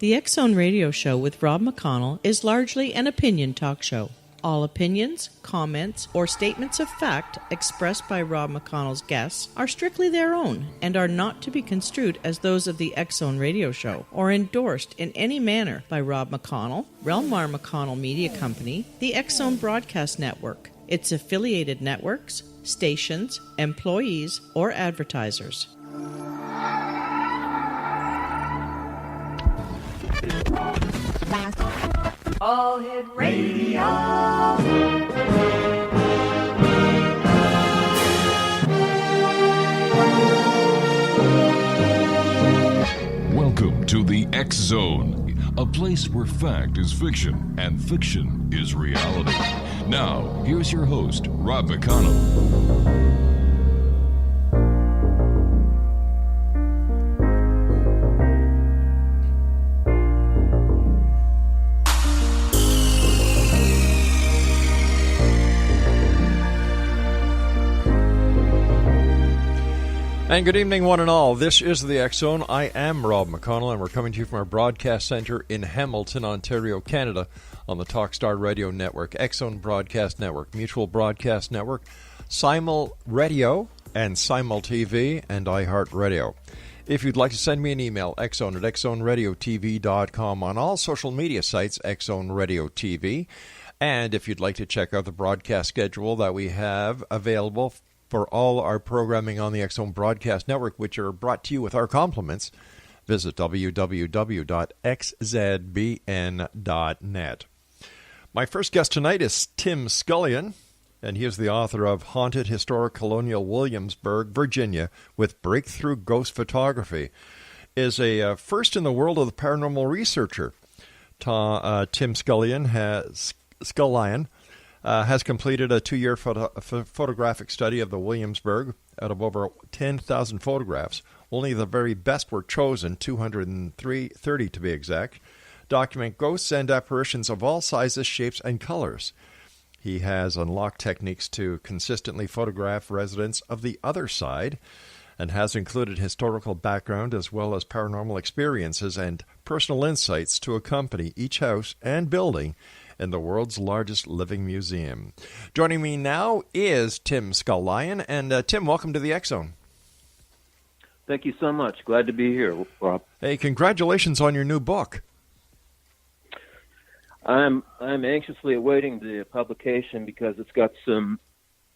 The X Zone Radio Show with Rob McConnell is largely an opinion talk show. All opinions, comments, or statements of fact expressed by Rob McConnell's guests are strictly their own and are not to be construed as those of the X Zone Radio Show or endorsed in any manner by Rob McConnell, rel-mar McConnell Media Company, the X Zone Broadcast Network, its affiliated networks, stations, employees, or advertisers. All Hit Radio. Welcome to the X Zone, a place where fact is fiction and fiction is reality. Now, here's your host, Rob McConnell. And good evening, one and all. This is the X Zone. I am Rob McConnell, and we're coming to you from our broadcast center in Hamilton, Ontario, Canada, on the Talkstar Radio Network, X Zone Broadcast Network, Mutual Broadcast Network, Simul Radio, and Simul TV, and iHeartRadio. If you'd like to send me an email, xzone at xzoneradiotv.com, on all social media sites, X Zone Radio TV. And if you'd like to check out the broadcast schedule that we have available for all our programming on the X Zone Broadcast Network, which are brought to you with our compliments, visit www.xzbn.net. My first guest tonight is Tim Scullion, and he is the author of Haunted Historic Colonial Williamsburg, Virginia, with Breakthrough Ghost Photography. Is a first in the world of the paranormal researcher. Tim Scullion has completed a 2-year photographic study of the Williamsburg out of over 10,000 photographs. Only the very best were chosen, 230 to be exact, document ghosts and apparitions of all sizes, shapes, and colors. He has unlocked techniques to consistently photograph residents of the other side and has included historical background as well as paranormal experiences and personal insights to accompany each house and building in the world's largest living museum. Joining me now is Tim Scullion. And Tim, welcome to the X Zone. Thank you so much. Glad to be here, Rob. Hey, congratulations on your new book. I'm anxiously awaiting the publication because it's got some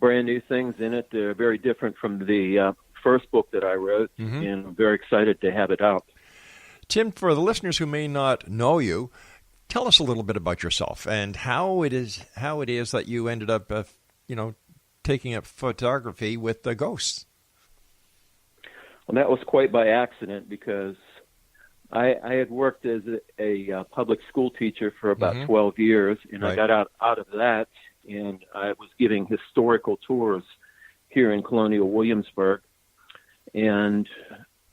brand new things in it. They're very different from the first book that I wrote, and I'm very excited to have it out. Tim, for the listeners who may not know you, tell us a little bit about yourself and how it is that you ended up, taking up photography with the ghosts. Well, that was quite by accident because I had worked as a public school teacher for about 12 years, and I got out of that, and I was giving historical tours here in Colonial Williamsburg, and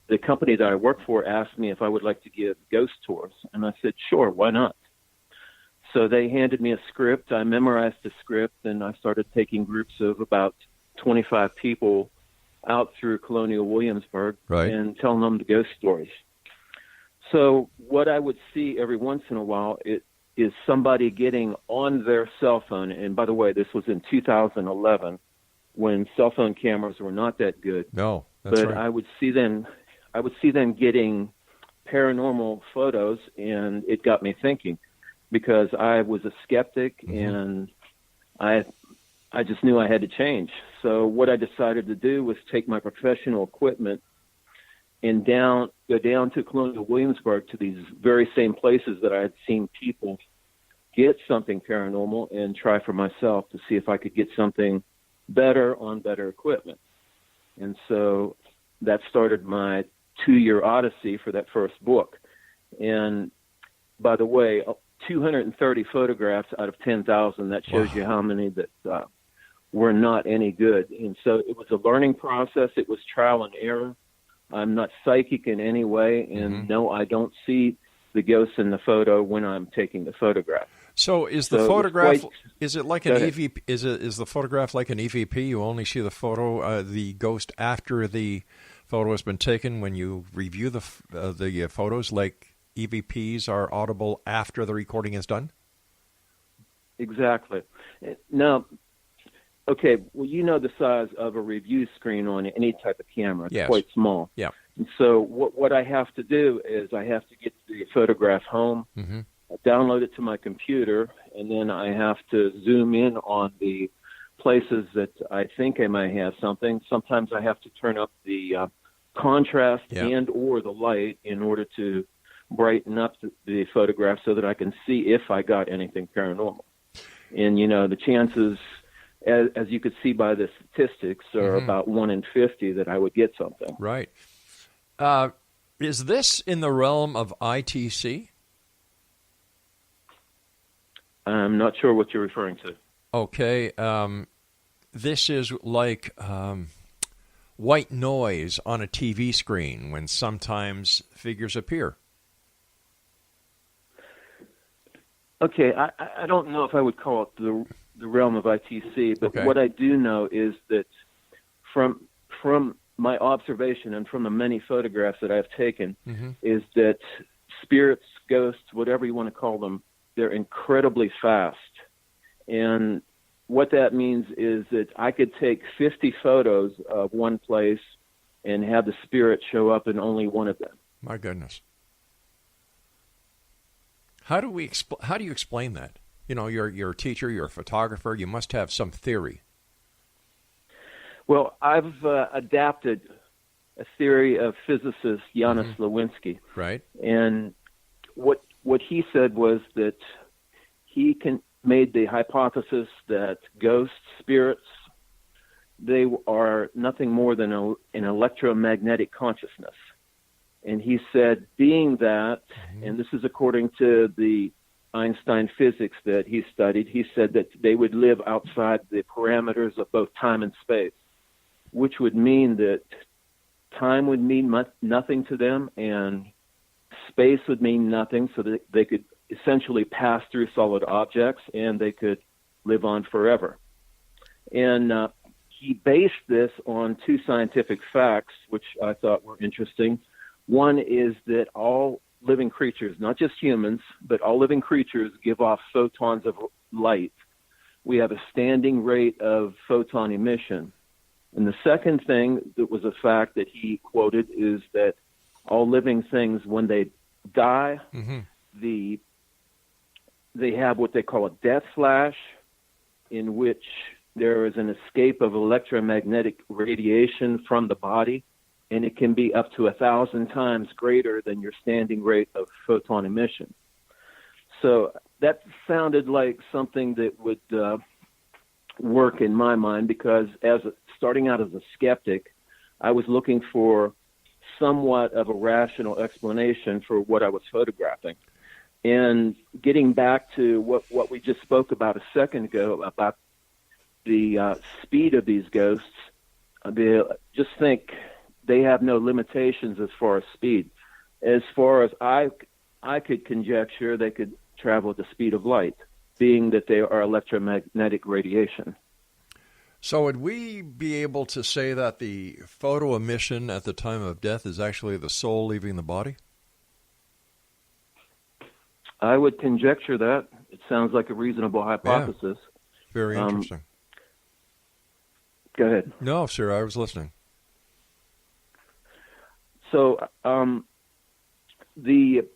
the company that I worked for asked me if I would like to give ghost tours, and I said, sure, why not? So they handed me a script. I memorized the script, and I started taking groups of about 25 people out through Colonial Williamsburg and telling them the ghost stories. So what I would see every once in a while is somebody getting on their cell phone. And by the way, this was in 2011 when cell phone cameras were not that good. No, that's right. I would see them getting paranormal photos, and it got me thinking. Because I was a skeptic and I just knew I had to change. So what I decided to do was take my professional equipment and go down to Colonial Williamsburg to these very same places that I had seen people get something paranormal and try for myself to see if I could get something better on better equipment. And so that started my 2-year odyssey for that first book. And by the way, 230 photographs out of 10,000. That shows you how many that were not any good. And so it was a learning process. It was trial and error. I'm not psychic in any way, and no, I don't see the ghosts in the photo when I'm taking the photograph. So is the photograph? Is it like an EVP? Is the photograph like an EVP? You only see the photo, the ghost after the photo has been taken. When you review the photos, like EVPs are audible after the recording is done? Exactly. Now, okay, well, you know the size of a review screen on any type of camera. It's Yes. quite small. Yeah. And so what I have to do is I have to get the photograph home, download it to my computer, and then I have to zoom in on the places that I think I might have something. Sometimes I have to turn up the contrast and or the light in order to brighten up the photograph so that I can see if I got anything paranormal. And, the chances, as you could see by the statistics, are about 1 in 50 that I would get something. Right. Is this in the realm of ITC? I'm not sure what you're referring to. Okay. This is like white noise on a TV screen when sometimes figures appear. Okay, I don't know if I would call it the realm of ITC, but Okay. what I do know is that from my observation and from the many photographs that I've taken, is that spirits, ghosts, whatever you want to call them, they're incredibly fast. And what that means is that I could take 50 photos of one place and have the spirit show up in only one of them. My goodness. How do you explain that? You're a teacher, you're a photographer, you must have some theory. Well, I've adapted a theory of physicist Janusz Lewinsky. Right. And what he said was that he made the hypothesis that ghosts, spirits, they are nothing more than an electromagnetic consciousness. And he said, being that, and this is according to the Einstein physics that he studied, he said that they would live outside the parameters of both time and space, which would mean that time would mean nothing to them and space would mean nothing, so that they could essentially pass through solid objects and they could live on forever. And he based this on two scientific facts, which I thought were interesting. One is that all living creatures, not just humans, but all living creatures give off photons of light. We have a standing rate of photon emission. And the second thing that was a fact that he quoted is that all living things, when they die, they have what they call a death flash, in which there is an escape of electromagnetic radiation from the body, and it can be up to 1,000 times greater than your standing rate of photon emission. So that sounded like something that would work in my mind, because starting out as a skeptic, I was looking for somewhat of a rational explanation for what I was photographing. And getting back to what we just spoke about a second ago, about the speed of these ghosts, just think they have no limitations as far as speed. As far as I could conjecture, they could travel at the speed of light, being that they are electromagnetic radiation. So would we be able to say that the photo emission at the time of death is actually the soul leaving the body? I would conjecture that. It sounds like a reasonable hypothesis. Yeah. Very interesting. Go ahead. No, sir, I was listening. So the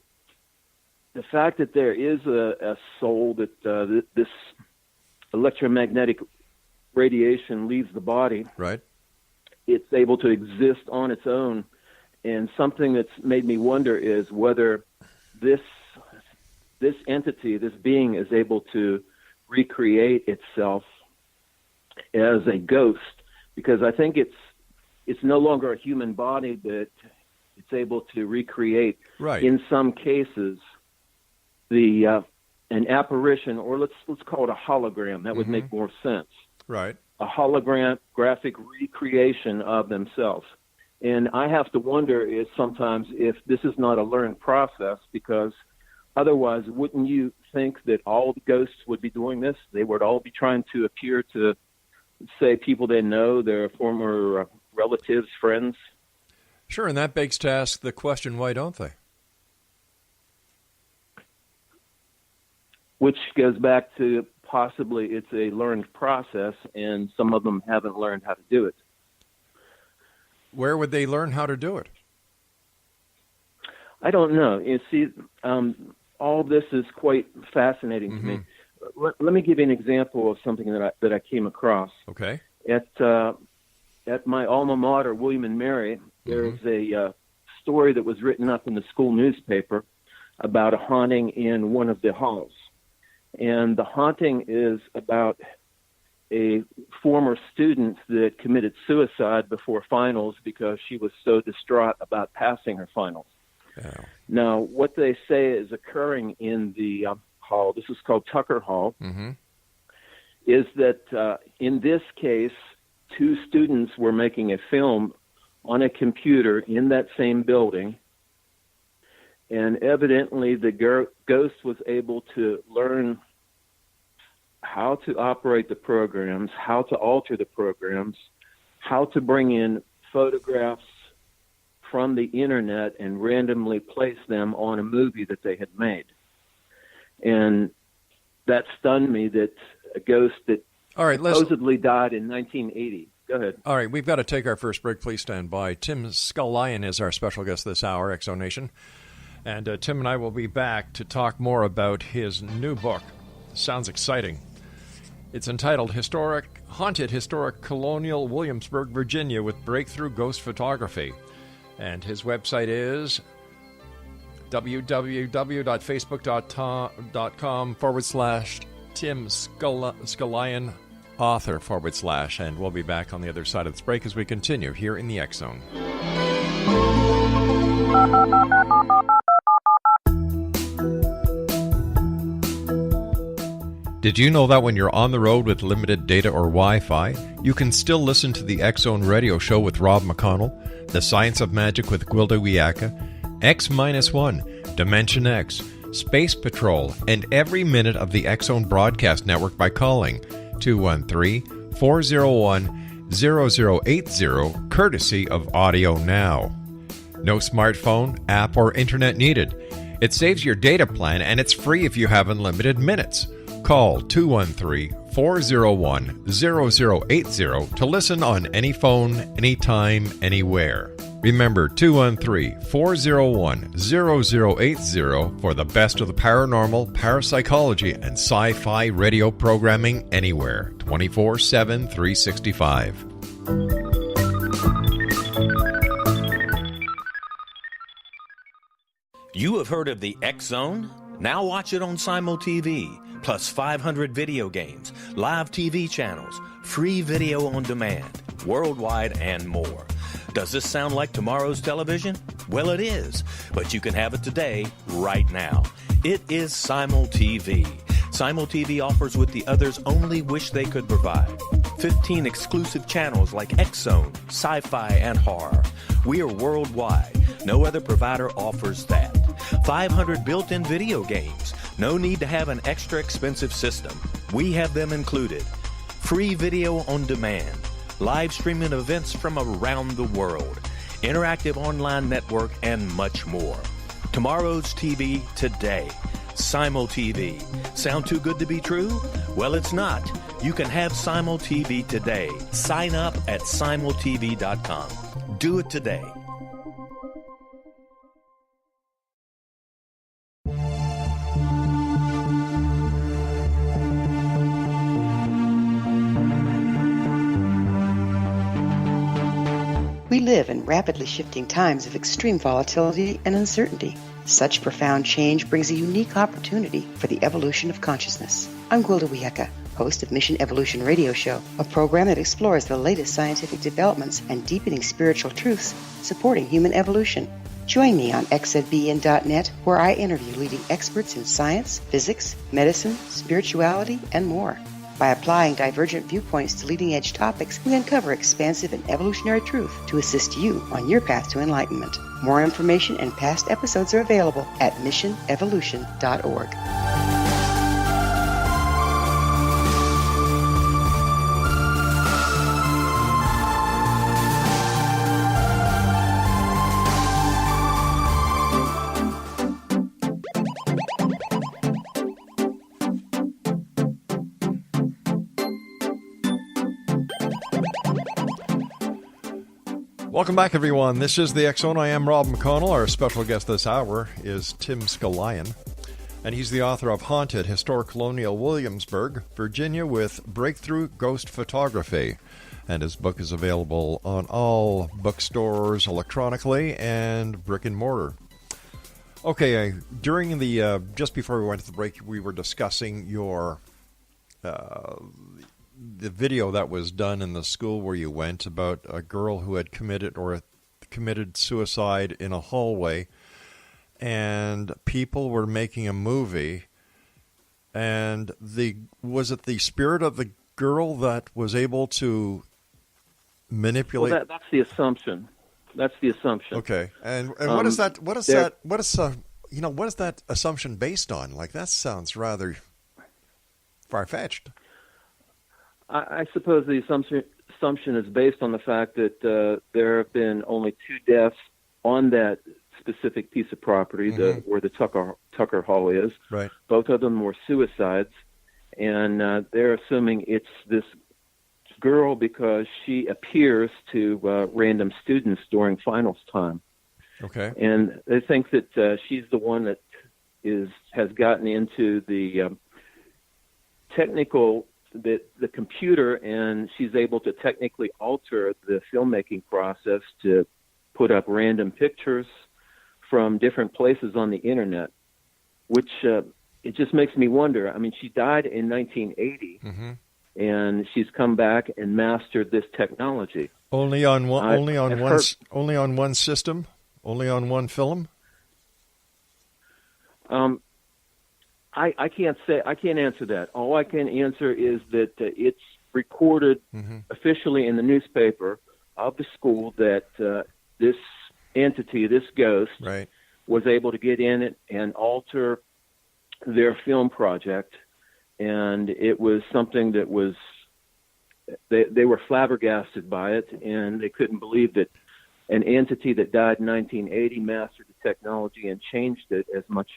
fact that there is a soul, that this electromagnetic radiation leaves the body, right? It's able to exist on its own. And something that's made me wonder is whether this entity, this being, is able to recreate itself as a ghost, because I think it's no longer a human body, but it's able to recreate, right, in some cases, an apparition, or let's call it a hologram. That would make more sense. Right. A holographic recreation of themselves. And I have to wonder sometimes if this is not a learned process, because otherwise, wouldn't you think that all the ghosts would be doing this? They would all be trying to appear to, say, people they know, their former relatives, friends. Sure, and that begs to ask the question, why don't they? which goes back to possibly it's a learned process, and some of them haven't learned how to do it. Where would they learn how to do it? I don't know. You see, all this is quite fascinating to me. Let me give you an example of something that I came across. Okay. At my alma mater, William and Mary, there's a story that was written up in the school newspaper about a haunting in one of the halls. And the haunting is about a former student that committed suicide before finals because she was so distraught about passing her finals. Yeah. Now, what they say is occurring in the hall, this is called Tucker Hall, is that in this case, two students were making a film on a computer in that same building, and evidently the ghost was able to learn how to operate the programs, how to alter the programs, how to bring in photographs from the internet and randomly place them on a movie that they had made. And that stunned me, that a ghost that supposedly died in 1980. Go ahead. All right, we've got to take our first break. Please stand by. Tim Scullion is our special guest this hour, X-Zone Nation. And Tim and I will be back to talk more about his new book. Sounds exciting. It's entitled Haunted Historic Colonial Williamsburg, Virginia with Breakthrough Ghost Photography. And his website is www.facebook.com/Tim Scullion author / and we'll be back on the other side of this break as we continue here in the X-Zone. Did you know that when you're on the road with limited data or Wi-Fi, you can still listen to the X-Zone radio show with Rob McConnell, The Science of Magic with Gwilda Wiyaka, X-1, Dimension X, Space Patrol, and every minute of the X-Zone broadcast network by calling 213-401-0080, courtesy of Audio Now. No smartphone, app, or internet needed. It saves your data plan, and it's free if you have unlimited minutes. Call 213-401-0080 to listen on any phone, anytime, anywhere. Remember 213-401-0080 for the best of the paranormal, parapsychology, and sci-fi radio programming anywhere, 24/7, 365. You have heard of the X-Zone? Now watch it on Simul TV, plus 500 video games, live TV channels, free video on demand, worldwide, and more. Does this sound like tomorrow's television? Well, it is, but you can have it today, right now. It is Simul TV. Simul TV offers what the others only wish they could provide. 15 exclusive channels like X-Zone, Sci-Fi, and Horror. We are worldwide. No other provider offers that. 500 built-in video games. No need to have an extra expensive system. We have them included. Free video on demand. Live streaming events from around the world. Interactive online network, and much more. Tomorrow's TV today. Simul TV. Sound too good to be true? Well, it's not. You can have Simul TV today. Sign up at simultv.com. Do it today. We live in rapidly shifting times of extreme volatility and uncertainty. Such profound change brings a unique opportunity for the evolution of consciousness. I'm Gwilda Wiyaka, host of Mission Evolution Radio Show, a program that explores the latest scientific developments and deepening spiritual truths supporting human evolution. Join me on xzbn.net, where I interview leading experts in science, physics, medicine, spirituality, and more. By applying divergent viewpoints to leading-edge topics, we uncover expansive and evolutionary truth to assist you on your path to enlightenment. More information and past episodes are available at missionevolution.org. Welcome back, everyone. This is the X Zone. I am Rob McConnell. Our special guest this hour is Tim Scullion, and he's the author of Haunted, Historic Colonial Williamsburg, Virginia, with Breakthrough Ghost Photography. And his book is available on all bookstores electronically and brick and mortar. Okay, during the just before we went to the break, we were discussing your the video that was done in the school where you went about a girl who had committed suicide in a hallway, and people were making a movie. And was it the spirit of the girl that was able to manipulate? Well, that's the assumption. That's the assumption. Okay, and what is that? What is that? What is what is that assumption based on? Like, that sounds rather far-fetched. I suppose the assumption is based on the fact that there have been only 2 deaths on that specific piece of property, where the Tucker Hall is. Right. Both of them were suicides, and they're assuming it's this girl because she appears to random students during finals time. Okay. And they think that she's the one that has gotten into the the computer, and she's able to technically alter the filmmaking process to put up random pictures from different places on the internet, which it just makes me wonder. I mean, she died in 1980, and she's come back and mastered this technology. Only on one system, only on one film. I can't answer that. All I can answer is that it's recorded officially in the newspaper of the school that this entity, this ghost, right, was able to get in it and alter their film project. And it was something that was, they were flabbergasted by it, and they couldn't believe that an entity that died in 1980 mastered the technology and changed it as much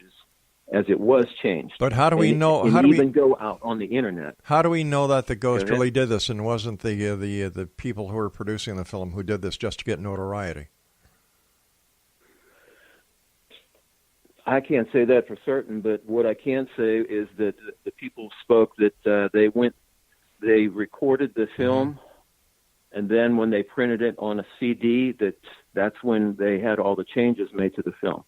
as it was changed. But how do we know? And how do we even go out on the internet? How do we know that the ghost really did this and wasn't the people who were producing the film who did this just to get notoriety? I can't say that for certain, but what I can say is that the people spoke that they recorded the film, and then when they printed it on a CD, that's when they had all the changes made to the film.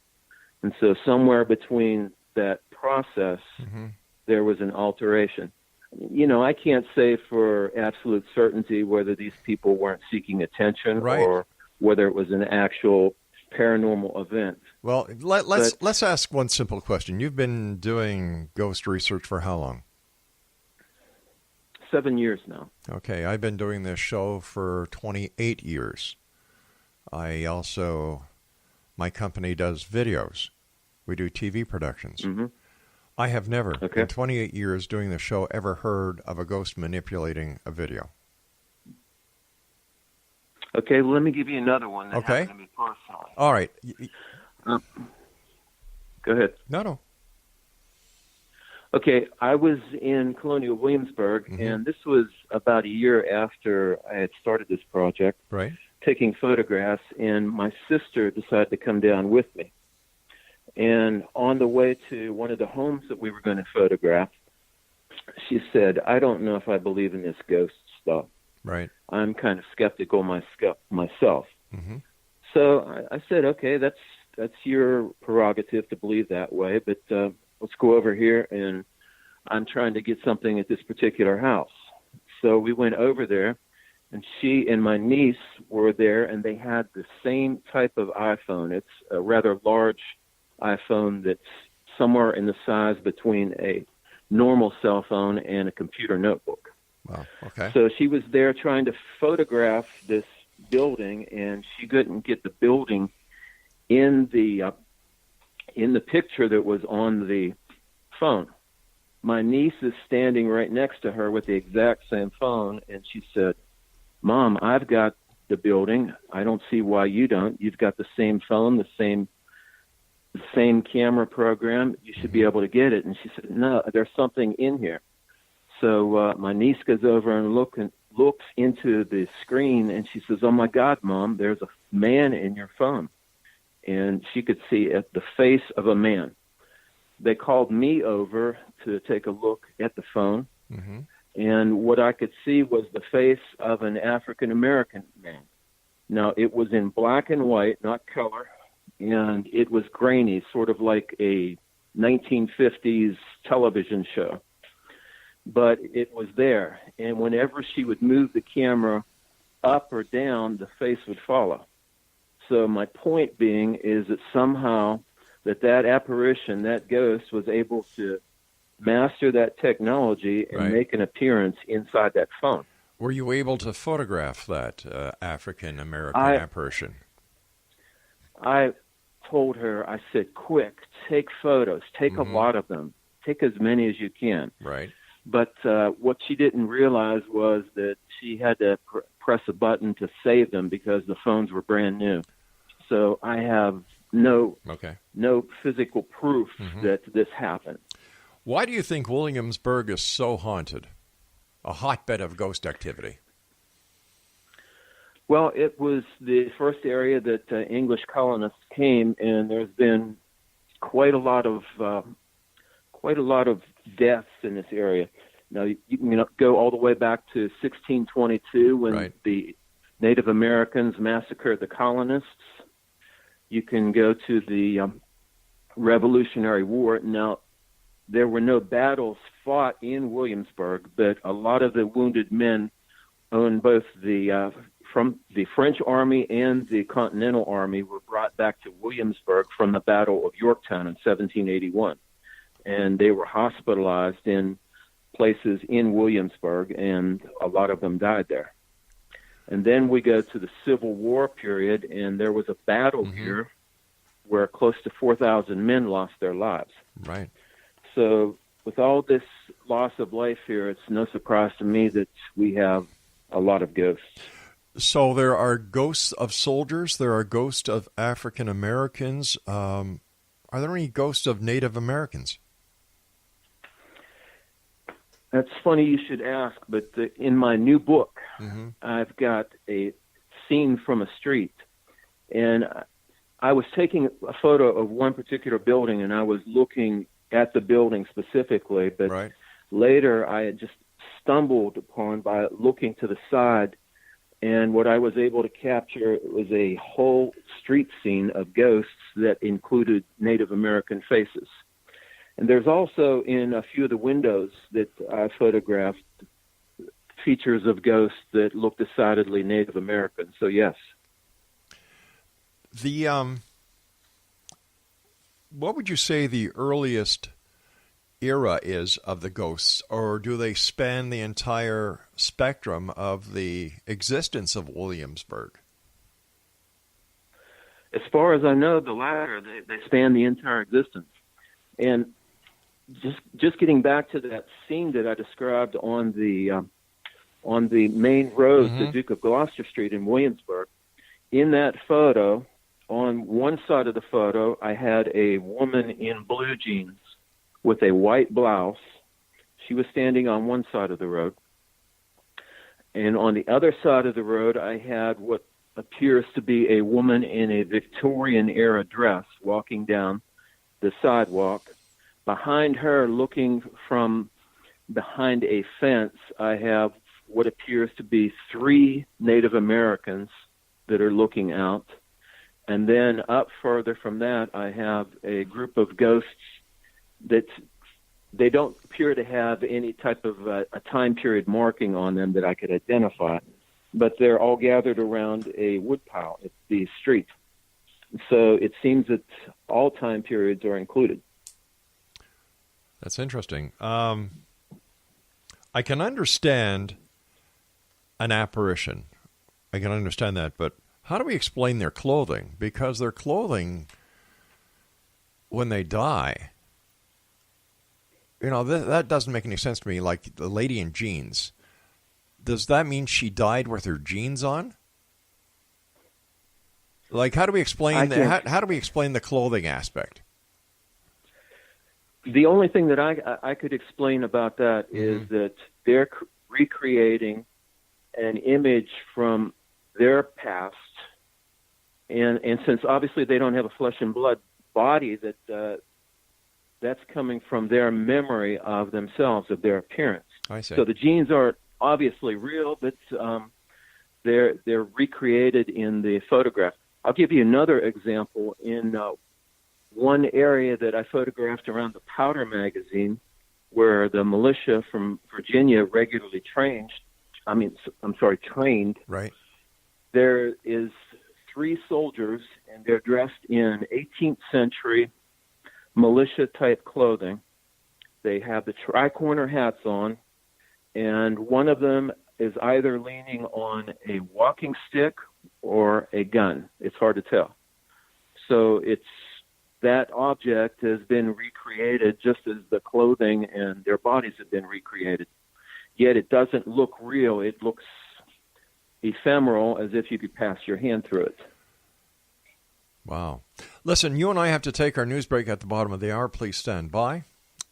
And so somewhere between that process, there was an alteration. I can't say for absolute certainty whether these people weren't seeking attention, right, or whether it was an actual paranormal event. Well, let's ask one simple question. You've been doing ghost research for how long? 7 years now. Okay, I've been doing this show for 28 years. My company does videos. We do TV productions. I have never, in 28 years doing the show, ever heard of a ghost manipulating a video. Okay, well, let me give you another one that happened to me personally. All right. Go ahead. No. Okay, I was in Colonial, Williamsburg, and this was about a year after I had started this project, right, taking photographs, and my sister decided to come down with me. And on the way to one of the homes that we were going to photograph, she said, "I don't know if I believe in this ghost stuff. Right. I'm kind of skeptical myself." So I said, "Okay, that's your prerogative to believe that way, but let's go over here, and I'm trying to get something at this particular house." So we went over there, and she and my niece were there, and they had the same type of iPhone. It's a rather large iPhone that's somewhere in the size between a normal cell phone and a computer notebook. Wow, okay. So she was there trying to photograph this building, and she couldn't get the building in the picture that was on the phone. My niece is standing right next to her with the exact same phone, and she said, "Mom, I've got the building. I don't see why you don't. You've got the same phone, the same camera program. You should be able to get it." And she said, "No, there's something in here." So my niece goes over and looks into the screen, and she says, "Oh my God, Mom, there's a man in your phone. And she could see the face of a man. They called me over to take a look at the phone. Mm-hmm. And what I could see was the face of an African-American man. Now, it was in black and white, not color, and it was grainy, sort of like a 1950s television show. But it was there, and whenever she would move the camera up or down, the face would follow. So my point being is that somehow that apparition, that ghost, was able to master that technology and make an appearance inside that phone. Were you able to photograph that African-American apparition? I told her, I said, quick, take photos, take a lot of them, take as many as you can. Right. But what she didn't realize was that she had to press a button to save them because the phones were brand new. So I have no physical proof that this happened. Why do you think Williamsburg is so haunted? A hotbed of ghost activity. Well, it was the first area that English colonists came, and there's been quite a lot of deaths in this area. Now, you can go all the way back to 1622 when the Native Americans massacred the colonists. You can go to the Revolutionary War. Now, there were no battles fought in Williamsburg, but a lot of the wounded men on both from the French Army and the Continental Army were brought back to Williamsburg from the Battle of Yorktown in 1781. And they were hospitalized in places in Williamsburg, and a lot of them died there. And then we go to the Civil War period, and there was a battle here where close to 4,000 men lost their lives. Right. So with all this loss of life here, it's no surprise to me that we have a lot of ghosts. So there are ghosts of soldiers. There are ghosts of African Americans. Are there any ghosts of Native Americans? That's funny you should ask, but in my new book, I've got a scene from a street. And I was taking a photo of one particular building, and I was looking at the building specifically, but later I had just stumbled upon by looking to the side, and what I was able to capture was a whole street scene of ghosts that included Native American faces. And there's also in a few of the windows that I photographed features of ghosts that look decidedly Native American. So yes. What would you say the earliest era is of the ghosts, or do they span the entire spectrum of the existence of Williamsburg? As far as I know, the latter, they span the entire existence. And just getting back to that scene that I described on the main road, the Duke of Gloucester Street in Williamsburg, in that photo, on one side of the photo, I had a woman in blue jeans with a white blouse. She was standing on one side of the road. And on the other side of the road, I had what appears to be a woman in a Victorian-era dress walking down the sidewalk. Behind her, looking from behind a fence, I have what appears to be 3 Native Americans that are looking out. And then up further from that, I have a group of ghosts that they don't appear to have any type of a time period marking on them that I could identify, but they're all gathered around a woodpile at the street. So it seems that all time periods are included. That's interesting. I can understand an apparition. I can understand that, but how do we explain their clothing? Because their clothing, when they die, that doesn't make any sense to me. Like the lady in jeans, does that mean she died with her jeans on? Like, how do we explain how do we explain the clothing aspect? The only thing that I could explain about that is that they're recreating an image from their past And since obviously they don't have a flesh and blood body, that's coming from their memory of themselves, of their appearance. I see. So the genes aren't obviously real, but they're recreated in the photograph. I'll give you another example. In one area that I photographed around the Powder magazine, where the militia from Virginia regularly trained. Right. There is 3 soldiers, and they're dressed in 18th century militia-type clothing. They have the tri-corner hats on, and one of them is either leaning on a walking stick or a gun. It's hard to tell. So that object has been recreated just as the clothing and their bodies have been recreated. Yet it doesn't look real. It looks ephemeral, as if you could pass your hand through it. Wow. Listen, you and I have to take our news break at the bottom of the hour. Please stand by,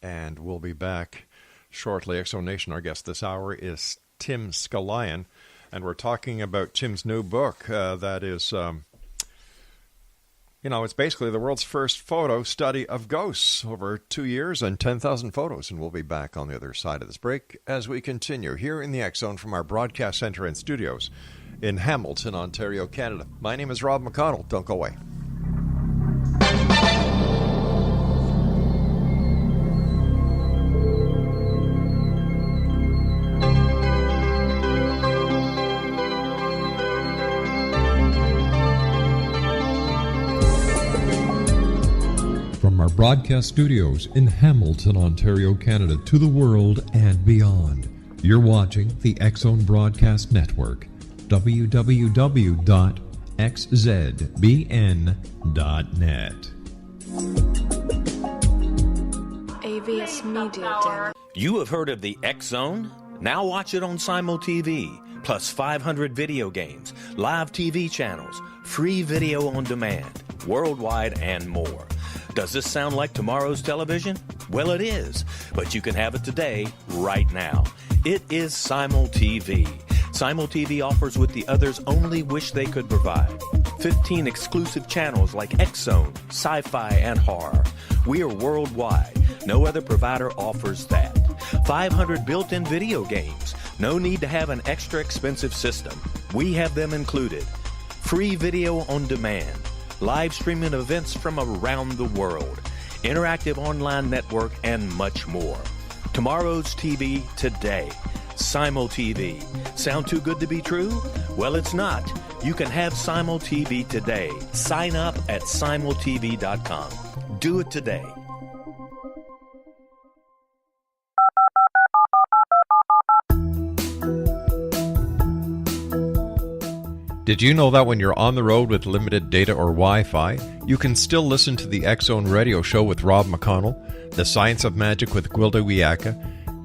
and we'll be back shortly. X Zone Nation, our guest this hour is Tim Scullion, and we're talking about Tim's new book that is, it's basically the world's first photo study of ghosts over 2 years and 10,000 photos. And we'll be back on the other side of this break as we continue here in the X Zone from our broadcast center and studios in Hamilton, Ontario, Canada. My name is Rob McConnell. Don't go away. From our broadcast studios in Hamilton, Ontario, Canada, to the world and beyond, you're watching the X Zone Broadcast Network, www.xzbn.net. AVS Media Den. You have heard of the X Zone? Now watch it on Simul TV, plus 500 video games, live TV channels, free video on demand, worldwide, and more. Does this sound like tomorrow's television? Well, it is, but you can have it today, right now. It is Simul TV. Simul TV offers what the others only wish they could provide. 15 exclusive channels like X Zone, sci-fi, and horror. We are worldwide. No other provider offers that. 500 built-in video games. No need to have an extra expensive system. We have them included. Free video on demand. Live streaming events from around the world, interactive online network, and much more. Tomorrow's TV today. Simul TV. Sound too good to be true? Well, it's not. You can have Simul TV today. Sign up at simultv.com. Do it today. Did you know that when you're on the road with limited data or Wi-Fi, you can still listen to the X Zone Radio Show with Rob McConnell, The Science of Magic with Gwilda Wiyaka,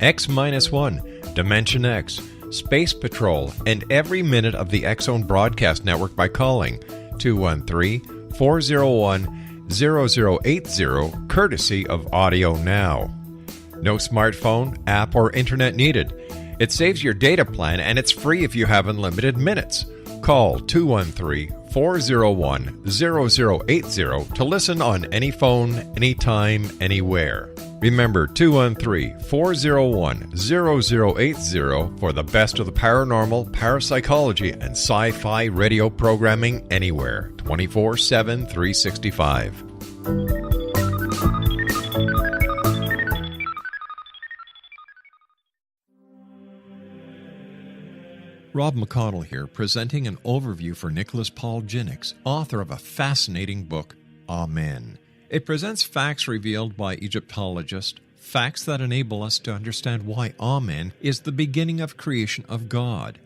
X-1, Dimension X, Space Patrol, and every minute of the X Zone Broadcast Network by calling 213-401-0080, courtesy of Audio Now. No smartphone, app, or internet needed. It saves your data plan, and it's free if you have unlimited minutes. Call 213-401-0080 to listen on any phone, anytime, anywhere. Remember 213-401-0080 for the best of the paranormal, parapsychology, and sci-fi radio programming anywhere, 24/7, 365. Rob McConnell here, presenting an overview for Nicholas Paul Jennings, author of a fascinating book, Amen. It presents facts revealed by Egyptologists, facts that enable us to understand why Amen is the beginning of creation of God.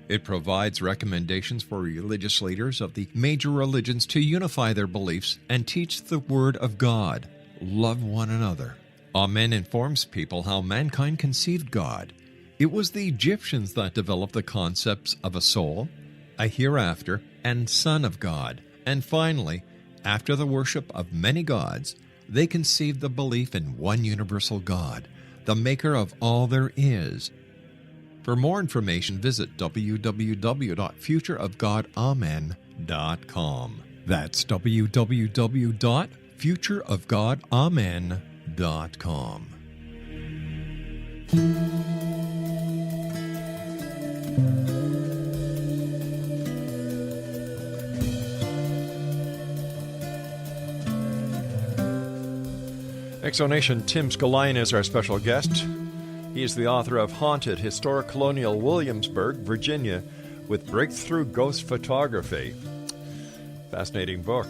It provides recommendations for religious leaders of the major religions to unify their beliefs and teach the Word of God. Love one another. Amen informs people how mankind conceived God. It was the Egyptians that developed the concepts of a soul, a hereafter, and Son of God. And finally, after the worship of many gods, they conceived the belief in one universal God, the maker of all there is. For more information, visit www.futureofgodamen.com. www.futureofgodamen.com. That's www.futureofgodamen.com. Exonation, Tim Scullion is our special guest. He is the author of Haunted, Historic Colonial Williamsburg, Virginia, with breakthrough ghost photography. Fascinating book.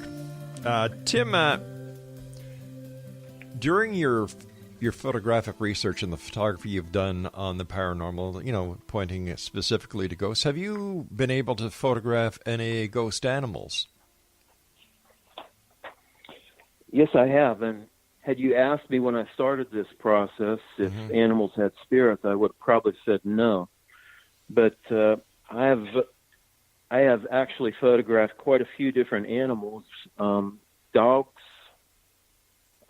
Tim, during your photographic research and the photography you've done on the paranormal, pointing specifically to ghosts, have you been able to photograph any ghost animals? Yes, I have. And had you asked me when I started this process if animals had spirits, I would have probably said no. But I have actually photographed quite a few different animals. Dogs.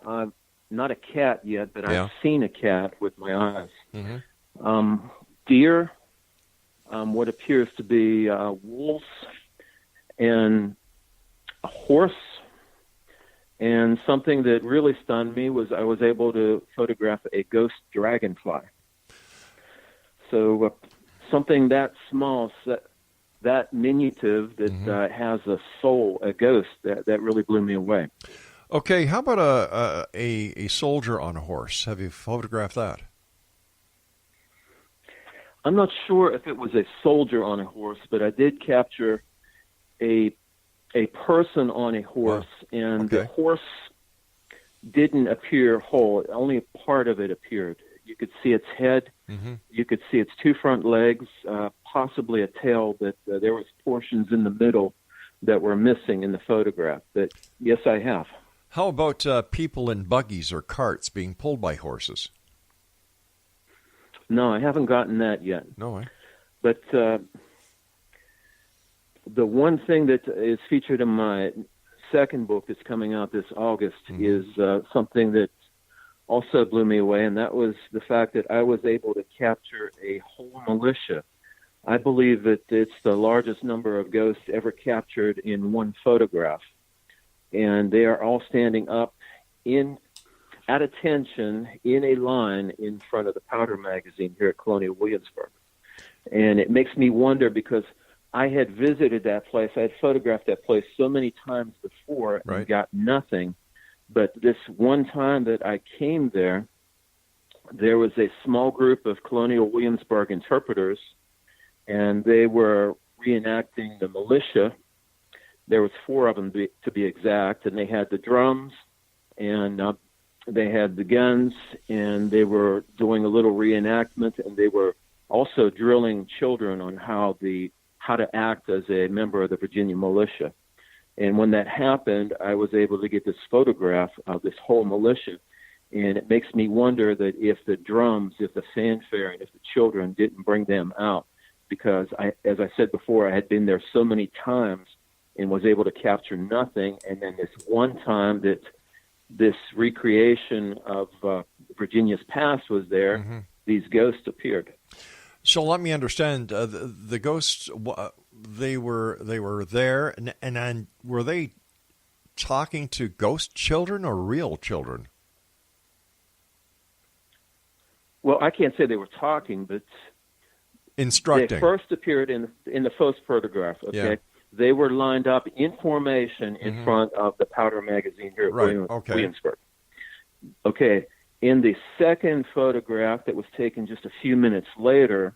Not a cat yet, but I've seen a cat with my eyes. Deer, what appears to be wolves, and a horse. And something that really stunned me was I was able to photograph a ghost dragonfly. So something that small, that diminutive, that has a soul, a ghost, that really blew me away. Okay, how about a soldier on a horse? Have you photographed that? I'm not sure if it was a soldier on a horse, but I did capture a person on a horse, and the horse didn't appear whole. Only a part of it appeared. You could see its head. You could see its two front legs, possibly a tail, but there was portions in the middle that were missing in the photograph. But yes, I have. How about people in buggies or carts being pulled by horses? No, I haven't gotten that yet. No way. But the one thing that is featured in my second book that's coming out this August is something that also blew me away, and that was the fact that I was able to capture a whole militia. I believe that it's the largest number of ghosts ever captured in one photograph, and they are all standing up at attention in a line in front of the powder magazine here at Colonial Williamsburg. And it makes me wonder, because I had visited that place. I had photographed that place so many times before and got nothing. But this one time that I came there, there was a small group of Colonial Williamsburg interpreters, and they were reenacting the militia. There was 4 of them, to be exact, and they had the drums, and they had the guns, and they were doing a little reenactment, and they were also drilling children on how to act as a member of the Virginia militia. And when that happened, I was able to get this photograph of this whole militia. And it makes me wonder that if the drums, if the fanfare, and if the children didn't bring them out, because as I said before, I had been there so many times and was able to capture nothing. And then this one time that this recreation of Virginia's past was there, these ghosts appeared. So let me understand, the ghosts, they were there, and were they talking to ghost children or real children? Well, I can't say they were talking, but instructing. They first appeared in the first photograph. Okay, yeah. They were lined up in formation in front of the powder magazine here at Williamsburg. Okay. In the second photograph that was taken just a few minutes later,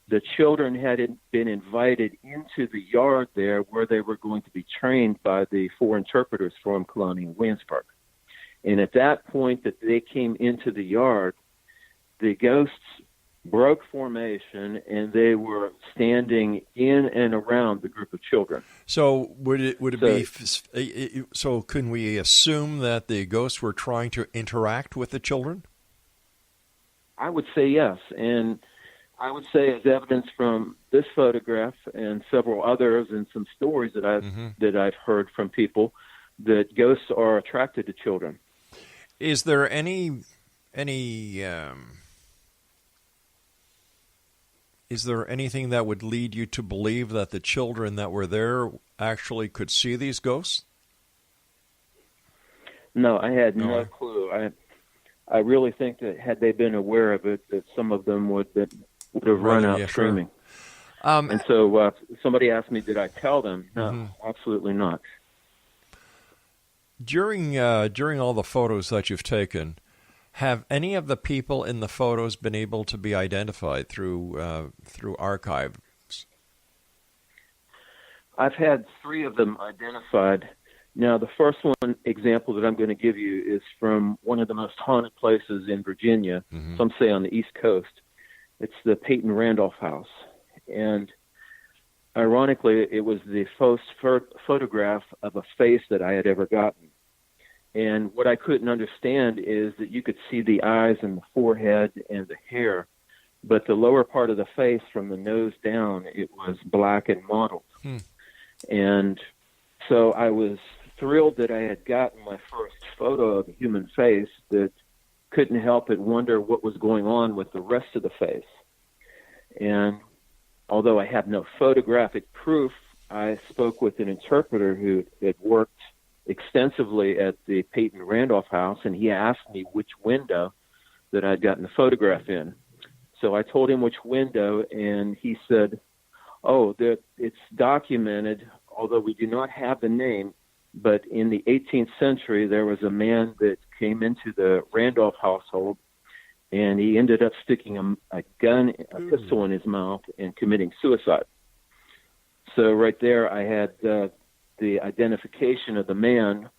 the children had been invited into the yard there where they were going to be trained by the 4 interpreters from Colonial Williamsburg. And at that point that they came into the yard, the ghosts broke formation, and they were standing in and around the group of children. So so can we assume that the ghosts were trying to interact with the children? I would say yes, and I would say as evidence from this photograph and several others and some stories that I've heard from people, that ghosts are attracted to children. Is there any Is there anything that would lead you to believe that the children that were there actually could see these ghosts? No, I had no clue. I really think that had they been aware of it, that some of them would have run out screaming. Sure. And so somebody asked me, did I tell them? No, absolutely not. During all the photos that you've taken, have any of the people in the photos been able to be identified through archives? I've had 3 of them identified. Now, the first example that I'm going to give you is from one of the most haunted places in Virginia, some say on the East Coast. It's the Peyton Randolph House. And ironically, it was the first photograph of a face that I had ever gotten. And what I couldn't understand is that you could see the eyes and the forehead and the hair, but the lower part of the face from the nose down, it was black and mottled. And so I was thrilled that I had gotten my first photo of a human face, that couldn't help but wonder what was going on with the rest of the face. And although I have no photographic proof, I spoke with an interpreter who had worked extensively at the Peyton Randolph House, and he asked me which window that I'd gotten the photograph in. So I told him which window, and he said, it's documented, although we do not have the name, but in the 18th century, there was a man that came into the Randolph household, and he ended up sticking a pistol in his mouth and committing suicide. So right there, I had the identification of the man,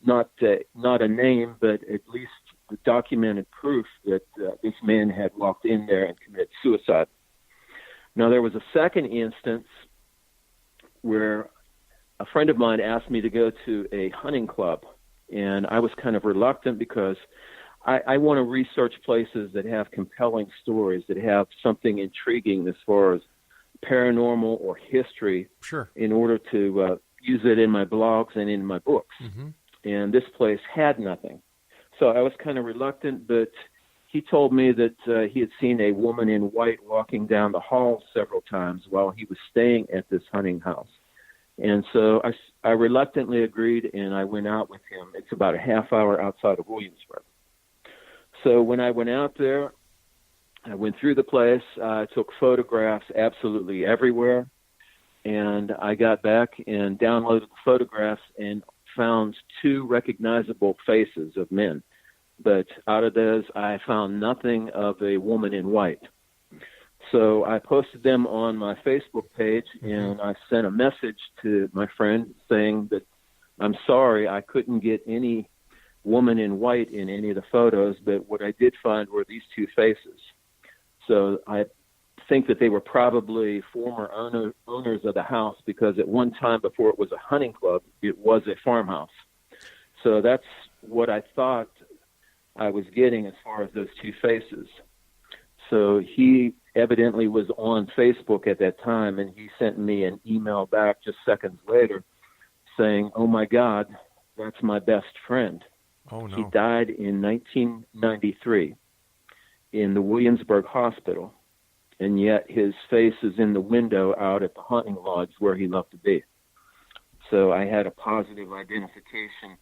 not a name, but at least the documented proof that this man had walked in there and committed suicide. Now, there was a second instance where a friend of mine asked me to go to a hunting club, and I was kind of reluctant because I want to research places that have compelling stories, that have something intriguing as far as paranormal or history, in order to use it in my blogs and in my books. And this place had nothing. So I was kind of reluctant, but he told me that he had seen a woman in white walking down the hall several times while he was staying at this hunting house. And so I reluctantly agreed, and I went out with him. It's about a half hour outside of Williamsburg. So when I went out there, I went through the place. I took photographs absolutely everywhere. And I got back and downloaded the photographs and found 2 recognizable faces of men. But out of those, I found nothing of a woman in white. So I posted them on my Facebook page, and I sent a message to my friend saying that I'm sorry I couldn't get any woman in white in any of the photos, but what I did find were these 2 faces. So I think that they were probably former owners of the house, because at one time before it was a hunting club, it was a farmhouse. So that's what I thought I was getting as far as those 2 faces. So he evidently was on Facebook at that time, and he sent me an email back just seconds later saying, "Oh my God, that's my best friend." Oh, no. He died in 1993 in the Williamsburg hospital, and yet his face is in the window out at the hunting lodge where he loved to be. So I had a positive identification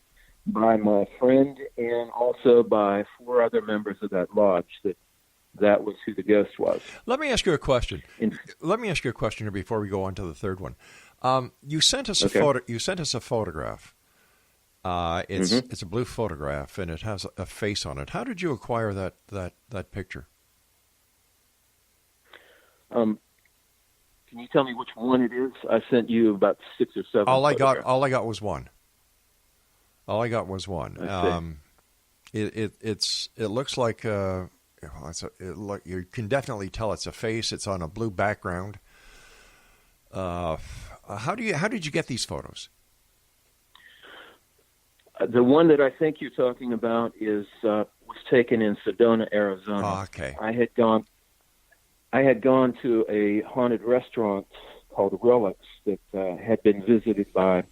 by my friend and also by 4 other members of that lodge that was who the ghost was. Let me ask you a question. Here before we go on to the third one. You sent us a photo. You sent us a photograph. It's a blue photograph, and it has a face on it. How did you acquire that picture? Can you tell me which one it is? I sent you about 6 or 7. All I got was one. It looks like you can definitely tell it's a face. It's on a blue background. How did you get these photos? The one that I think you're talking about was taken in Sedona, Arizona. Oh, okay. I had gone to a haunted restaurant called Relics that had been visited by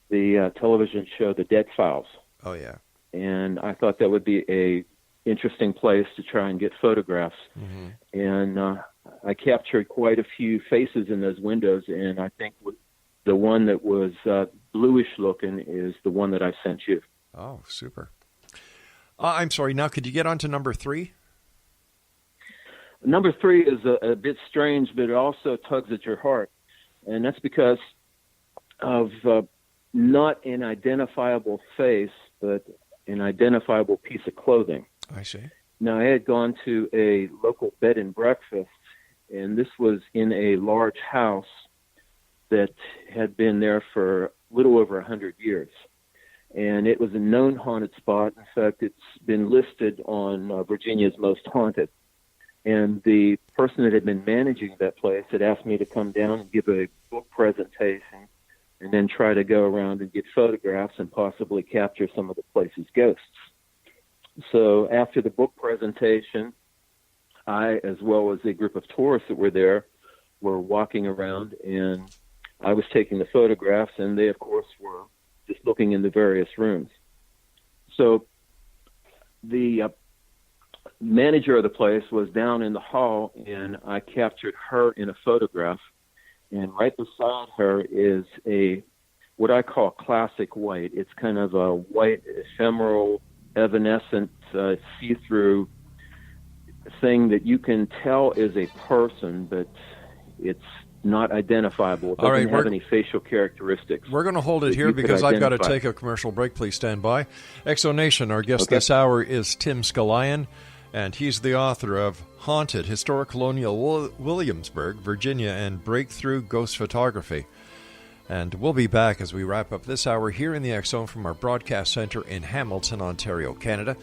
the television show The Dead Files. Oh, yeah. And I thought that would be a interesting place to try and get photographs. And I captured quite a few faces in those windows, and I think the one that was bluish looking is the one that I sent you. Oh, super. I'm sorry, now could you get on to number 3? Number 3 is a bit strange, but it also tugs at your heart, and that's because of not an identifiable face, but an identifiable piece of clothing. I see. Now, I had gone to a local bed and breakfast, and this was in a large house that had been there for a little over 100 years. And it was a known haunted spot. In fact, it's been listed on Virginia's Most Haunted. And the person that had been managing that place had asked me to come down and give a book presentation and then try to go around and get photographs and possibly capture some of the place's ghosts. So after the book presentation, I, as well as a group of tourists that were there, were walking around, and I was taking the photographs, and they, of course, were just looking in the various rooms. So the manager of the place was down in the hall, and I captured her in a photograph. And right beside her is what I call classic white. It's kind of a white, ephemeral, evanescent, see-through thing that you can tell is a person, but it's not identifiable. It doesn't have any facial characteristics. We're going to hold it here because I've got to take a commercial break. Please stand by. Exonation, our guest this hour is Tim Scullion, and he's the author of Haunted, Historic Colonial Williamsburg, Virginia, and Breakthrough Ghost Photography. And we'll be back as we wrap up this hour here in the X Zone from our broadcast center in Hamilton, Ontario, Canada.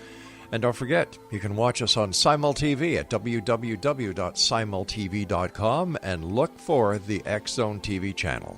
And don't forget, you can watch us on SimulTV at www.simultv.com and look for the X Zone TV channel.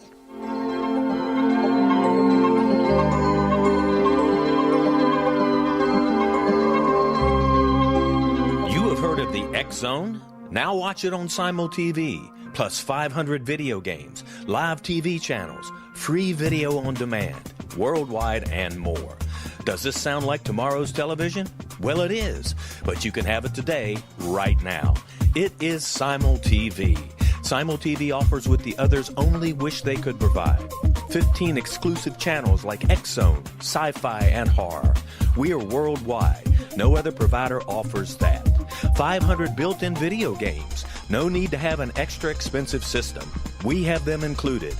You have heard of the X Zone? Now watch it on SimulTV, plus 500 video games, live TV channels, free video on demand, worldwide, and more. Does this sound like tomorrow's television? Well, it is, but you can have it today, right now. It is SimulTV. SimulTV offers what the others only wish they could provide. 15 exclusive channels like X Zone, sci-fi, and horror. We are worldwide. No other provider offers that. 500 built-in video games. No need to have an extra expensive system. We have them included.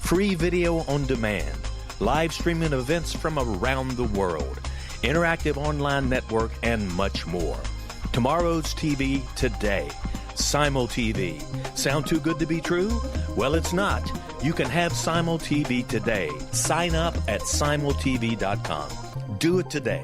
Free video on demand. Live streaming events from around the world. Interactive online network, and much more. Tomorrow's TV today. SimulTV. Sound too good to be true? Well, it's not. You can have SimulTV today. Sign up at simultv.com. Do it today.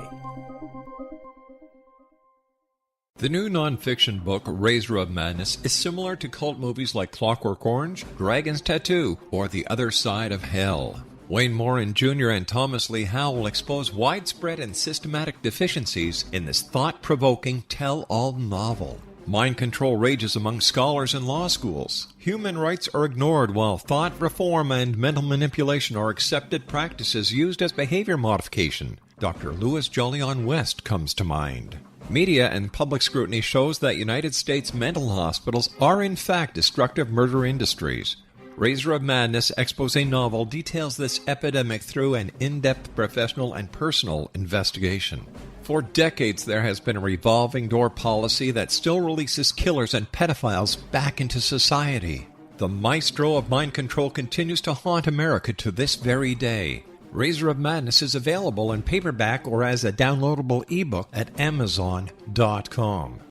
The new nonfiction book, Razor of Madness, is similar to cult movies like Clockwork Orange, Dragon's Tattoo, or The Other Side of Hell. Wayne Morin Jr. and Thomas Lee Howe will expose widespread and systematic deficiencies in this thought-provoking tell-all novel. Mind control rages among scholars in law schools. Human rights are ignored while thought reform and mental manipulation are accepted practices used as behavior modification. Dr. Louis Jolyon West comes to mind. Media and public scrutiny shows that United States mental hospitals are in fact destructive murder industries. Razor of Madness expose novel details this epidemic through an in-depth professional and personal investigation. For decades, there has been a revolving door policy that still releases killers and pedophiles back into society. The maestro of mind control continues to haunt America to this very day. Razor of Madness is available in paperback or as a downloadable ebook at Amazon.com.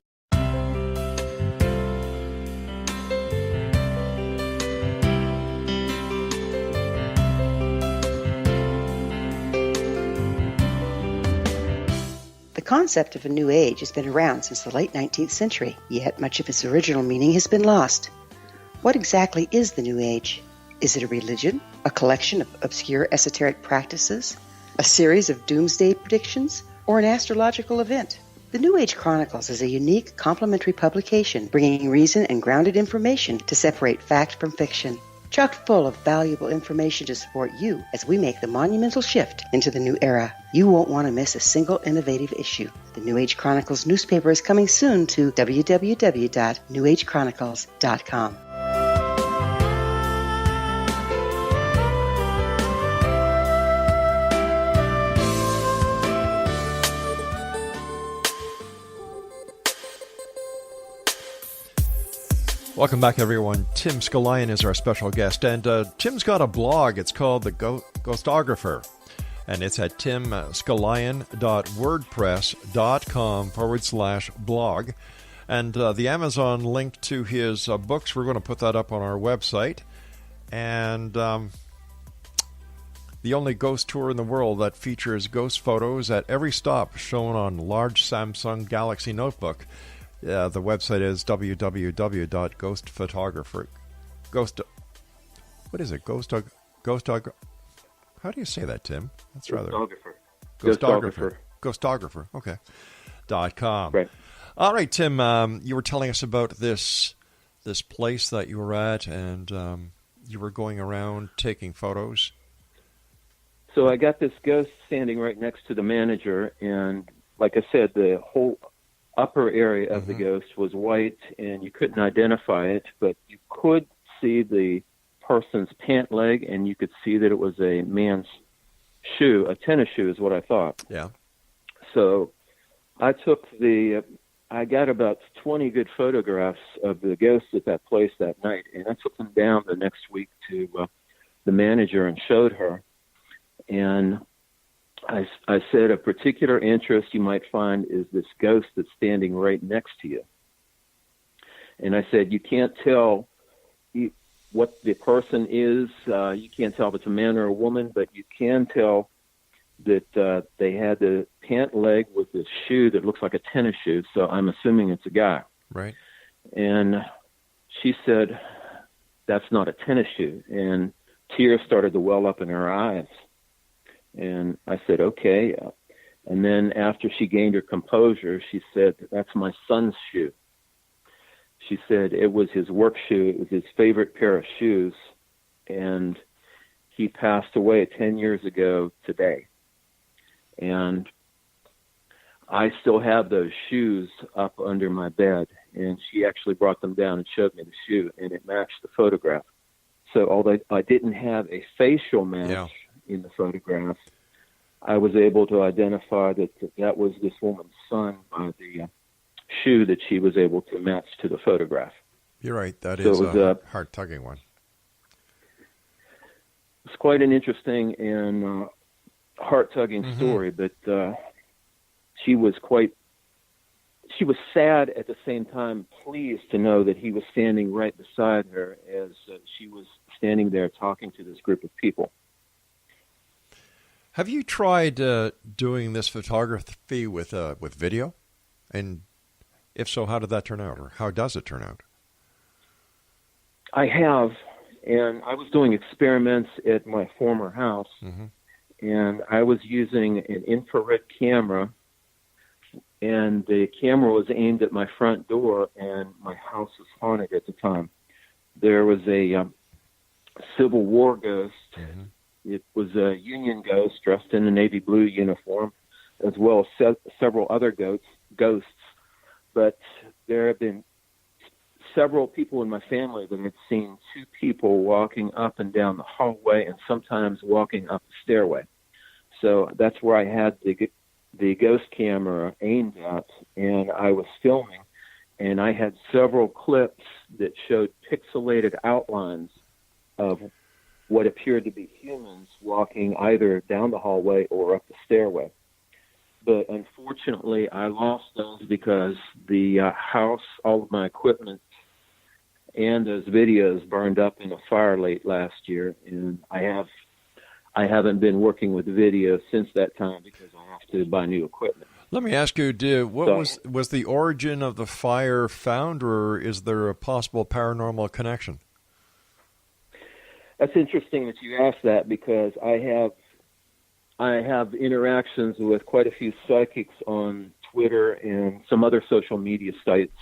The concept of a new age has been around since the late 19th century, yet much of its original meaning has been lost. What exactly is the new age? Is it a religion, a collection of obscure esoteric practices, a series of doomsday predictions, or an astrological event? The New Age Chronicles is a unique, complementary publication bringing reason and grounded information to separate fact from fiction. chock full of valuable information to support you as we make the monumental shift into the new era. You won't want to miss a single innovative issue. The New Age Chronicles newspaper is coming soon to www.newagechronicles.com. Welcome back, everyone. Tim Scullion is our special guest, and Tim's got a blog. It's called The Ghostographer, and it's at timscullion.wordpress.com/blog. And the Amazon link to his books, we're going to put that up on our website. And the only ghost tour in the world that features ghost photos at every stop shown on large Samsung Galaxy notebook. The website is www.ghostphotographer. What is it? Ghost. How do you say that, Tim? That's rather. Ghostographer. Okay. .com. Right. All right, Tim. You were telling us about this place that you were at, and you were going around taking photos. So I got this ghost standing right next to the manager, and like I said, the whole upper area of the ghost was white, and you couldn't identify it, but you could see the person's pant leg, and you could see that it was a man's shoe, a tennis shoe is what I thought. Yeah. So I got about 20 good photographs of the ghost at that place that night, and I took them down the next week to the manager and showed her. And I said a particular interest you might find is this ghost that's standing right next to you. And I said, you can't tell what the person is. You can't tell if it's a man or a woman, but you can tell that they had the pant leg with this shoe that looks like a tennis shoe, so I'm assuming it's a guy. Right. And she said, that's not a tennis shoe. And tears started to well up in her eyes. And I said, okay. And then after she gained her composure, she said, that's my son's shoe. She said it was his work shoe. It was his favorite pair of shoes. And he passed away 10 years ago today. And I still have those shoes up under my bed. And she actually brought them down and showed me the shoe, and it matched the photograph. So although I didn't have a facial match in the photograph, I was able to identify that was this woman's son by the shoe that she was able to match to the photograph. You're right. That is a heart-tugging one. It's quite an interesting and heart-tugging story, but she was sad at the same time, pleased to know that he was standing right beside her as she was standing there talking to this group of people. Have you tried doing this photography with video? And if so, how did that turn out, or how does it turn out? I have, and I was doing experiments at my former house, and I was using an infrared camera, and the camera was aimed at my front door, and my house was haunted at the time. There was a Civil War ghost. It was a Union ghost dressed in a navy blue uniform, as well as several other ghosts. But there have been several people in my family that had seen two people walking up and down the hallway and sometimes walking up the stairway. So that's where I had the ghost camera aimed at, and I was filming, and I had several clips that showed pixelated outlines of what appeared to be humans walking either down the hallway or up the stairway. But unfortunately, I lost those because the house, all of my equipment, and those videos burned up in a fire late last year, and I haven't been working with video since that time because I have to buy new equipment. Let me ask you, was the origin of the fire found, or is there a possible paranormal connection? That's interesting that you asked that, because I have interactions with quite a few psychics on Twitter and some other social media sites,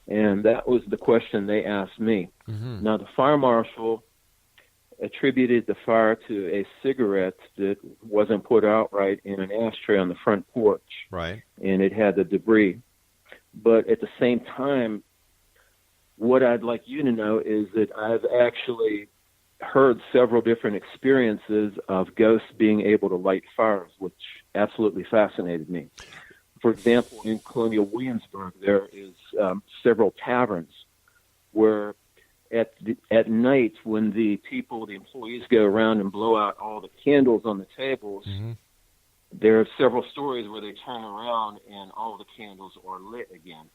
and that was the question they asked me. Now, the fire marshal attributed the fire to a cigarette that wasn't put out right in an ashtray on the front porch. Right. And it had the debris. But at the same time, what I'd like you to know is that I've actually heard several different experiences of ghosts being able to light fires, which absolutely fascinated me. For example, in Colonial Williamsburg, there is several taverns where at night when the employees go around and blow out all the candles on the tables, there are several stories where they turn around and all the candles are lit again.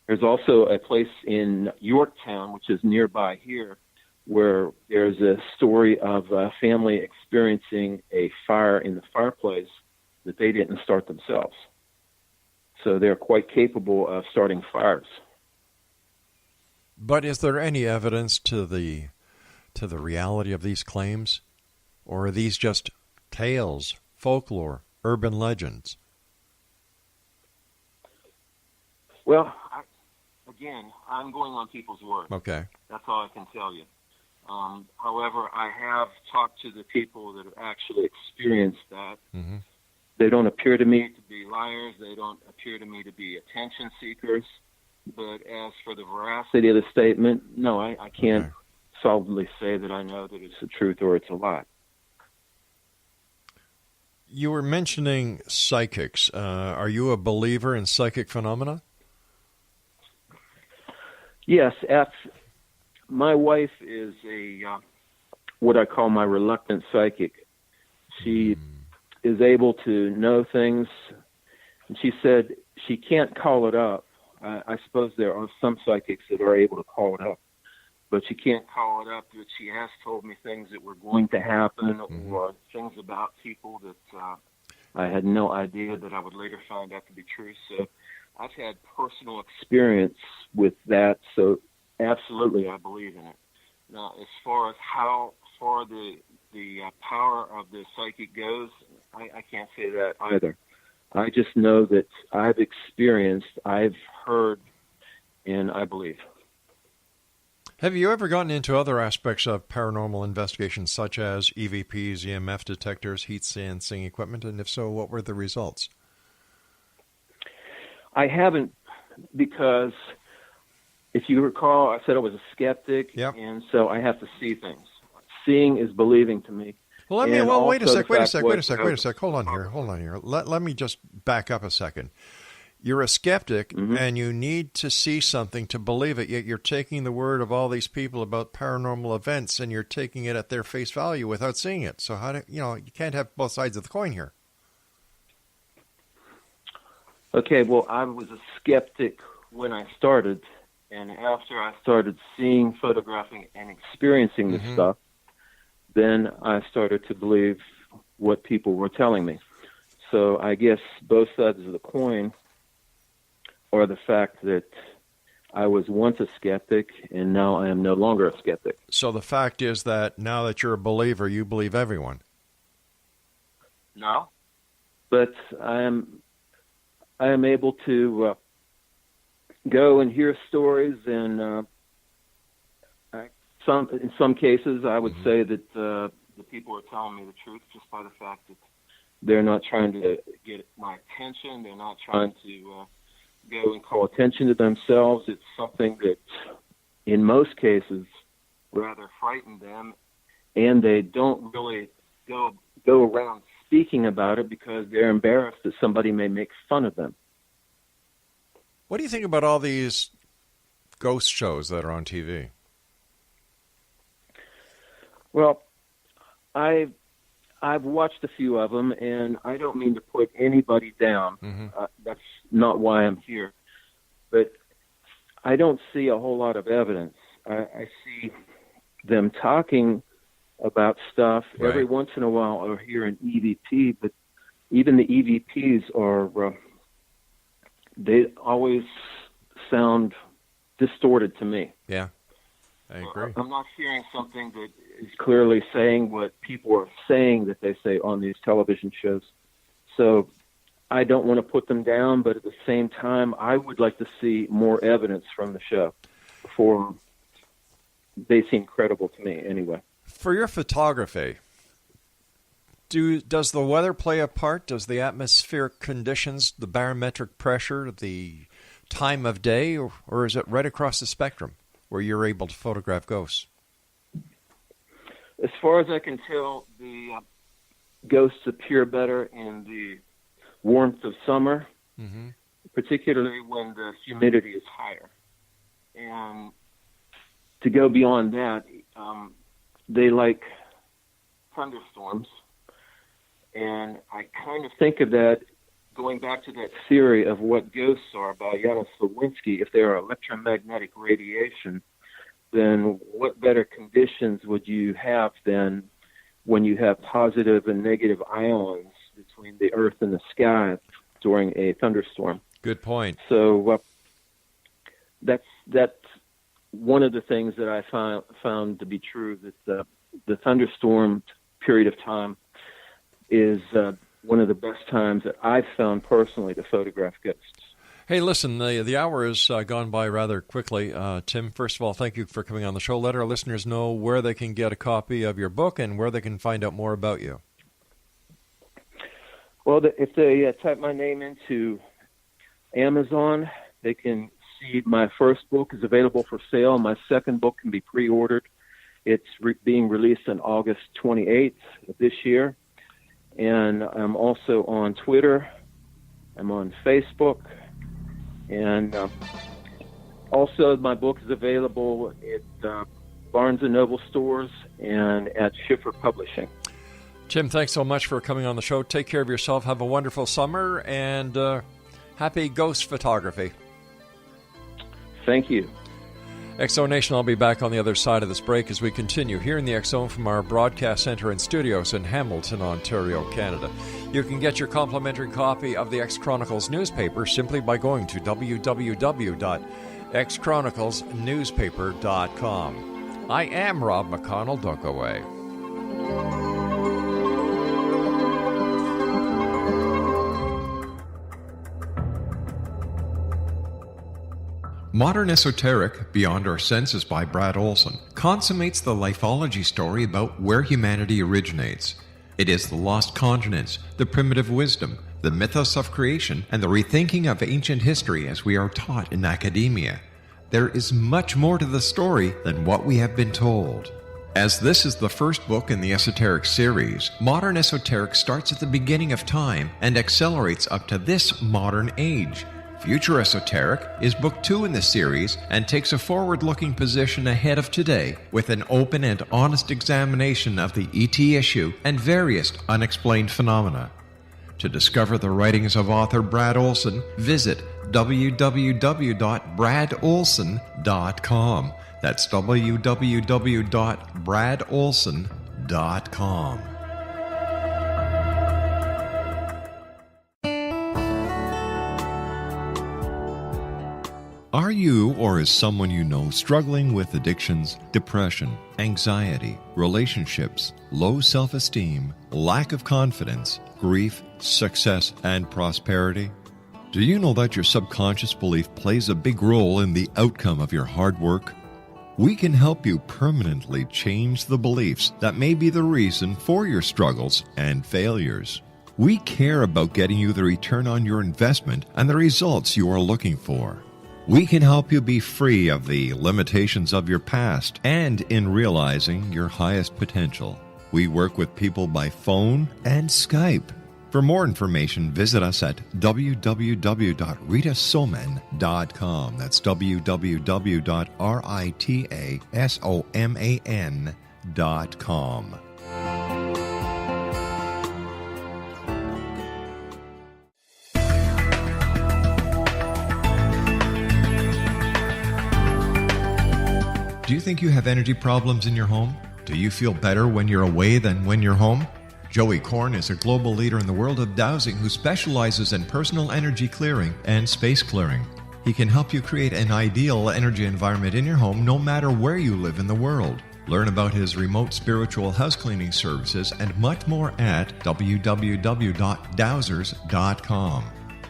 There's also a place in Yorktown, which is nearby here, where there's a story of a family experiencing a fire in the fireplace that they didn't start themselves. So they're quite capable of starting fires. But is there any evidence to the reality of these claims? Or are these just tales, folklore, urban legends? Well, again, I'm going on people's word. Okay. That's all I can tell you. However, I have talked to the people that have actually experienced that. Mm-hmm. They don't appear to me to be liars. They don't appear to me to be attention seekers. But as for the veracity of the statement, no, I can't solidly say that I know that it's the truth or it's a lie. You were mentioning psychics. Are you a believer in psychic phenomena? Yes. My wife is what I call my reluctant psychic. She is able to know things, and she said she can't call it up. I suppose there are some psychics that are able to call it up, but she can't call it up. But she has told me things that were going to happen or things about people that I had no idea that I would later find out to be true. So I've had personal experience with that, so absolutely I believe in it. Now, as far as how far the power of the psychic goes, I can't say that either. I just know that I've experienced, I've heard, and I believe. Have you ever gotten into other aspects of paranormal investigation, such as EVPs, EMF detectors, heat sensing equipment, and if so, what were the results? I haven't, because if you recall, I said I was a skeptic, and so I have to see things. Seeing is believing to me. Well, wait a sec. Hold on here. Let me just back up a second. You're a skeptic, and you need to see something to believe it, yet you're taking the word of all these people about paranormal events, and you're taking it at their face value without seeing it. So you can't have both sides of the coin here. Okay, well, I was a skeptic when I started, and after I started seeing, photographing, and experiencing this stuff, then I started to believe what people were telling me. So I guess both sides of the coin are the fact that I was once a skeptic, and now I am no longer a skeptic. So the fact is that now that you're a believer, you believe everyone. No, but I am able to go and hear stories, and in some cases, I would say that the people are telling me the truth just by the fact that they're not trying to get my attention. They're not trying to go and call attention to themselves. It's something that, in most cases, rather frightened them, and they don't really go around speaking about it because they're embarrassed that somebody may make fun of them. What do you think about all these ghost shows that are on TV? Well, I've watched a few of them, and I don't mean to put anybody down. That's not why I'm here. But I don't see a whole lot of evidence. I see them talking about stuff. Right. Every once in a while I'll hear an EVP, but even the EVPs are, they always sound distorted to me. Yeah, I agree. I'm not hearing something that is clearly saying what people are saying that they say on these television shows. So I don't want to put them down, but at the same time, I would like to see more evidence from the show before they seem credible to me anyway. For your photography, does the weather play a part? Does the atmospheric conditions, the barometric pressure, the time of day, or is it right across the spectrum where you're able to photograph ghosts? As far as I can tell, the ghosts appear better in the warmth of summer, particularly when the humidity is higher. And to go beyond that, they like thunderstorms. And I kind of think of that, going back to that theory of what ghosts are by Janusz Lewinsky. If they are electromagnetic radiation, then what better conditions would you have than when you have positive and negative ions between the earth and the sky during a thunderstorm? Good point. So that's one of the things that I found to be true, that the thunderstorm period of time is one of the best times that I've found personally to photograph ghosts. Hey, listen, the hour has gone by rather quickly. Tim, first of all, thank you for coming on the show. Let our listeners know where they can get a copy of your book and where they can find out more about you. Well, if they type my name into Amazon, they can see my first book is available for sale. My second book can be pre-ordered. It's being released on August 28th of this year. And I'm also on Twitter. I'm on Facebook. And also my book is available at Barnes & Noble stores and at Schiffer Publishing. Tim, thanks so much for coming on the show. Take care of yourself. Have a wonderful summer, and happy ghost photography. Thank you. X-Zone Nation, I'll be back on the other side of this break as we continue here in the X-Zone from our broadcast center and studios in Hamilton, Ontario, Canada. You can get your complimentary copy of the X-Chronicles newspaper simply by going to www.xchroniclesnewspaper.com. I am Rob McConnell. Don't go away. Modern Esoteric, Beyond Our Senses by Brad Olson, consummates the lifology story about where humanity originates. It is the lost continents, the primitive wisdom, the mythos of creation, and the rethinking of ancient history as we are taught in academia. There is much more to the story than what we have been told. As this is the first book in the Esoteric series, Modern Esoteric starts at the beginning of time and accelerates up to this modern age. Future Esoteric is book 2 in the series and takes a forward-looking position ahead of today with an open and honest examination of the ET issue and various unexplained phenomena. To discover the writings of author Brad Olson, visit www.bradolson.com. That's www.bradolson.com. Are you or is someone you know struggling with addictions, depression, anxiety, relationships, low self-esteem, lack of confidence, grief, success, and prosperity? Do you know that your subconscious belief plays a big role in the outcome of your hard work? We can help you permanently change the beliefs that may be the reason for your struggles and failures. We care about getting you the return on your investment and the results you are looking for. We can help you be free of the limitations of your past and in realizing your highest potential. We work with people by phone and Skype. For more information, visit us at www.ritasoman.com. That's www.ritasoman.com. Do you think you have energy problems in your home? Do you feel better when you're away than when you're home? Joey Korn is a global leader in the world of dowsing who specializes in personal energy clearing and space clearing. He can help you create an ideal energy environment in your home no matter where you live in the world. Learn about his remote spiritual house cleaning services and much more at www.dowsers.com.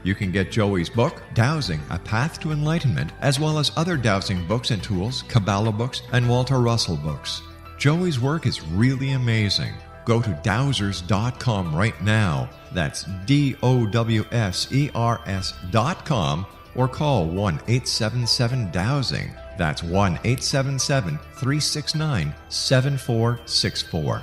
You can get Joey's book, Dowsing, A Path to Enlightenment, as well as other dowsing books and tools, Kabbalah books, and Walter Russell books. Joey's work is really amazing. Go to dowsers.com right now. That's DOWSERS.com or call 1-877-DOWSING. That's 1-877-369-7464.